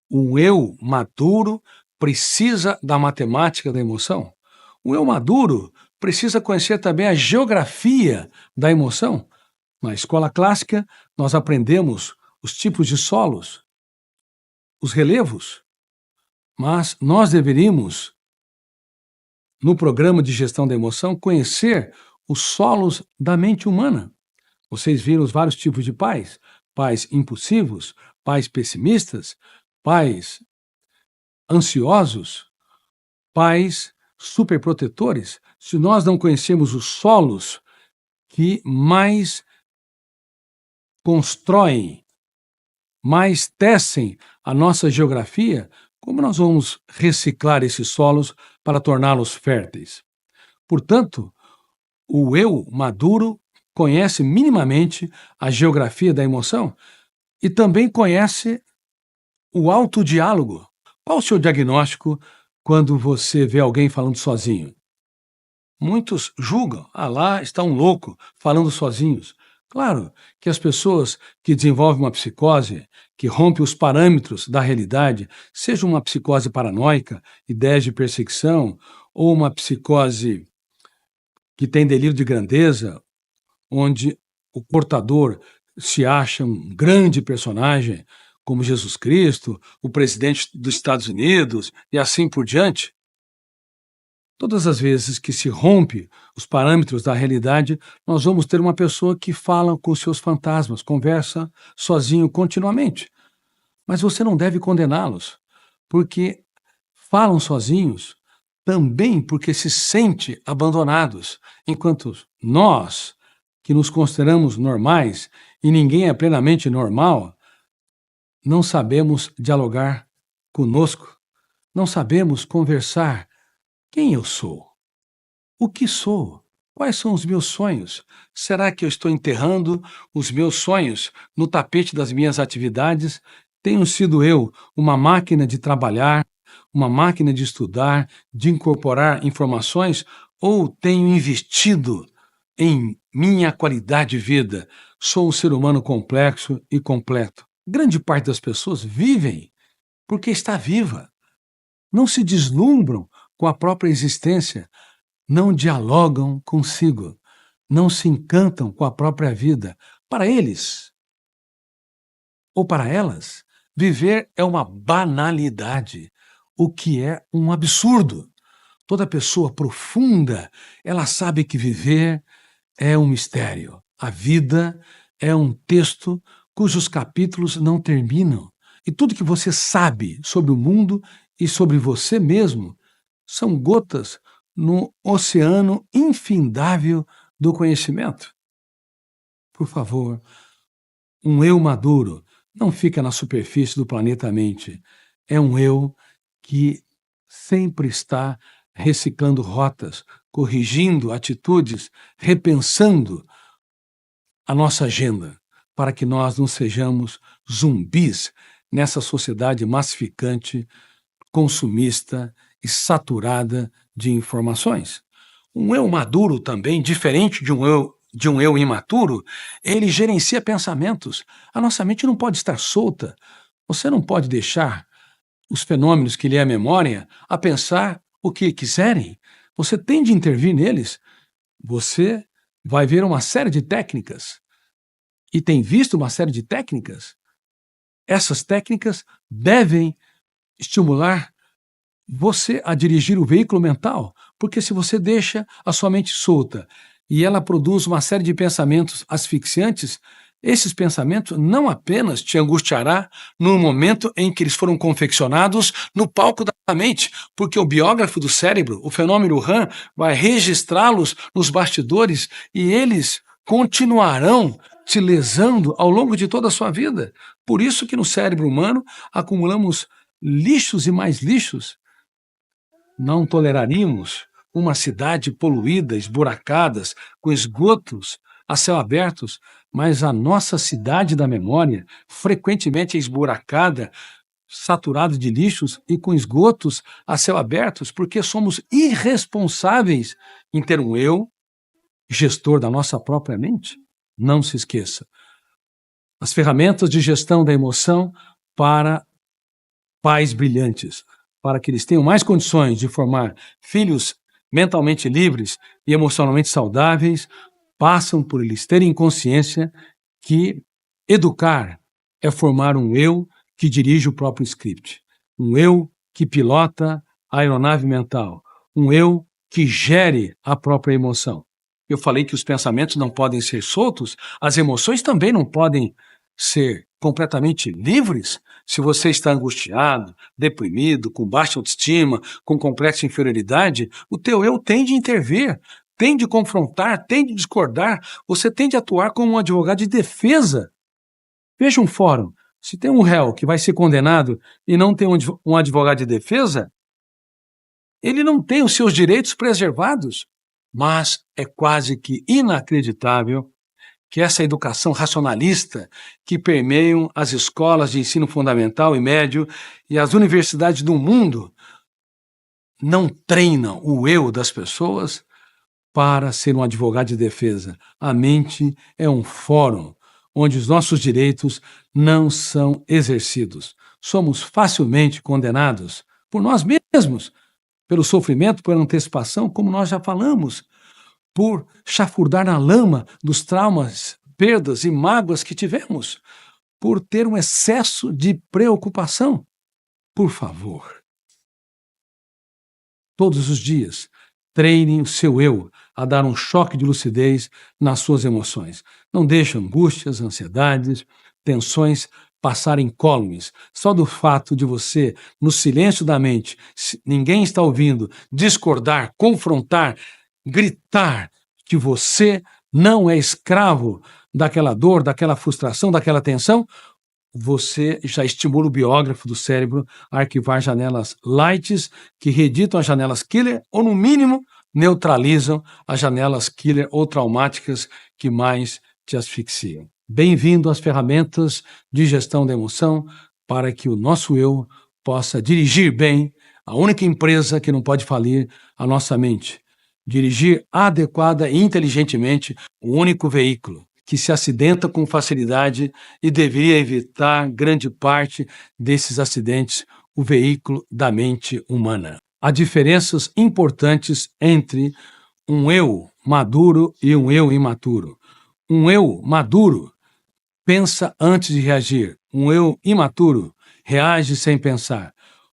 Um eu maduro precisa da matemática da emoção? Um eu maduro precisa conhecer também a geografia da emoção? Na escola clássica, nós aprendemos os tipos de solos, os relevos, mas nós deveríamos, no programa de gestão da emoção, conhecer os solos da mente humana. Vocês viram os vários tipos de pais: pais impulsivos, pais pessimistas, pais ansiosos, pais superprotetores. Se nós não conhecemos os solos que mais constroem, mais tecem a nossa geografia, como nós vamos reciclar esses solos para torná-los férteis? Portanto, o eu maduro conhece minimamente a geografia da emoção e também conhece o autodiálogo. Qual o seu diagnóstico quando você vê alguém falando sozinho? Muitos julgam, lá está um louco falando sozinhos. Claro que as pessoas que desenvolvem uma psicose, que rompe os parâmetros da realidade, seja uma psicose paranoica, ideias de perseguição, ou uma psicose que tem delírio de grandeza, onde o portador se acha um grande personagem, como Jesus Cristo, o presidente dos Estados Unidos e assim por diante. Todas as vezes que se rompe os parâmetros da realidade, nós vamos ter uma pessoa que fala com seus fantasmas, conversa sozinho continuamente. Mas você não deve condená-los, porque falam sozinhos também porque se sente abandonados, enquanto nós, que nos consideramos normais e ninguém é plenamente normal, não sabemos dialogar conosco, não sabemos conversar. Quem eu sou? O que sou? Quais são os meus sonhos? Será que eu estou enterrando os meus sonhos no tapete das minhas atividades? Tenho sido eu uma máquina de trabalhar, uma máquina de estudar, de incorporar informações, ou tenho investido em minha qualidade de vida? Sou um ser humano complexo e completo. Grande parte das pessoas vivem porque está viva. Não se deslumbram com a própria existência, não dialogam consigo, não se encantam com a própria vida. Para eles, ou para elas, viver é uma banalidade, o que é um absurdo. Toda pessoa profunda, ela sabe que viver é um mistério. A vida é um texto cujos capítulos não terminam. E tudo que você sabe sobre o mundo e sobre você mesmo são gotas no oceano infindável do conhecimento. Por favor, um eu maduro não fica na superfície do planeta Mente. É um eu que sempre está reciclando rotas, corrigindo atitudes, repensando a nossa agenda, para que nós não sejamos zumbis nessa sociedade massificante, consumista e saturada de informações. Um eu maduro também, diferente de um eu imaturo, ele gerencia pensamentos. A nossa mente não pode estar solta. Você não pode deixar os fenômenos que lhe é a memória a pensar o que quiserem. Você tem de intervir neles. Você vai ver uma série de técnicas e tem visto uma série de técnicas. Essas técnicas devem estimular você a dirigir o veículo mental, porque se você deixa a sua mente solta e ela produz uma série de pensamentos asfixiantes, esses pensamentos não apenas te angustiará no momento em que eles foram confeccionados no palco da mente, porque o biógrafo do cérebro, o fenômeno RAM, vai registrá-los nos bastidores e eles continuarão te lesando ao longo de toda a sua vida. Por isso que no cérebro humano acumulamos lixos e mais lixos. Não toleraríamos uma cidade poluída, esburacadas, com esgotos a céu abertos, mas a nossa cidade da memória frequentemente é esburacada, saturada de lixos e com esgotos a céu abertos, porque somos irresponsáveis em ter um eu gestor da nossa própria mente. Não se esqueça. As ferramentas de gestão da emoção para pais brilhantes, para que eles tenham mais condições de formar filhos mentalmente livres e emocionalmente saudáveis, passam por eles terem consciência que educar é formar um eu que dirige o próprio script, um eu que pilota a aeronave mental, um eu que gere a própria emoção. Eu falei que os pensamentos não podem ser soltos, as emoções também não podem ser completamente livres. Se você está angustiado, deprimido, com baixa autoestima, com complexo de inferioridade, o teu eu tem de intervir, tem de confrontar, tem de discordar, você tem de atuar como um advogado de defesa. Veja um fórum, se tem um réu que vai ser condenado e não tem um advogado de defesa, ele não tem os seus direitos preservados. Mas é quase que inacreditável que essa educação racionalista que permeiam as escolas de ensino fundamental e médio e as universidades do mundo não treinam o eu das pessoas para ser um advogado de defesa. A mente é um fórum onde os nossos direitos não são exercidos. Somos facilmente condenados por nós mesmos, pelo sofrimento, por antecipação, como nós já falamos, por chafurdar na lama dos traumas, perdas e mágoas que tivemos, por ter um excesso de preocupação. Por favor, todos os dias, treine o seu eu a dar um choque de lucidez nas suas emoções. Não deixe angústias, ansiedades, tensões passarem incólumes. Só do fato de você, no silêncio da mente, ninguém está ouvindo, discordar, confrontar, gritar que você não é escravo daquela dor, daquela frustração, daquela tensão, você já estimula o biógrafo do cérebro a arquivar janelas lights que reeditam as janelas killer ou, no mínimo, neutralizam as janelas killer ou traumáticas que mais te asfixiam. Bem-vindo às ferramentas de gestão da emoção para que o nosso eu possa dirigir bem a única empresa que não pode falir, a nossa mente. Dirigir adequada e inteligentemente o único veículo que se acidenta com facilidade e deveria evitar grande parte desses acidentes, o veículo da mente humana. Há diferenças importantes entre um eu maduro e um eu imaturo. Um eu maduro pensa antes de reagir. Um eu imaturo reage sem pensar.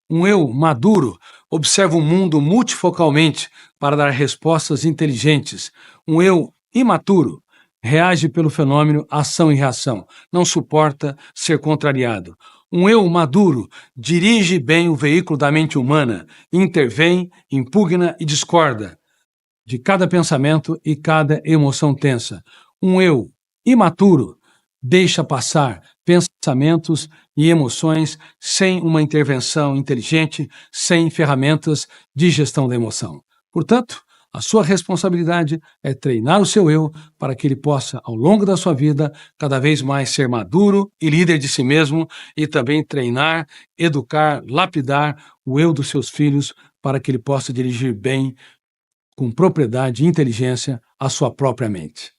Um eu maduro observa o mundo multifocalmente para dar respostas inteligentes. Um eu imaturo reage pelo fenômeno ação e reação, não suporta ser contrariado. Um eu maduro dirige bem o veículo da mente humana, intervém, impugna e discorda de cada pensamento e cada emoção tensa. Um eu imaturo deixa passar pensamentos e emoções sem uma intervenção inteligente, sem ferramentas de gestão da emoção. Portanto, a sua responsabilidade é treinar o seu eu para que ele possa, ao longo da sua vida, cada vez mais ser maduro e líder de si mesmo e também treinar, educar, lapidar o eu dos seus filhos para que ele possa dirigir bem, com propriedade e inteligência, a sua própria mente.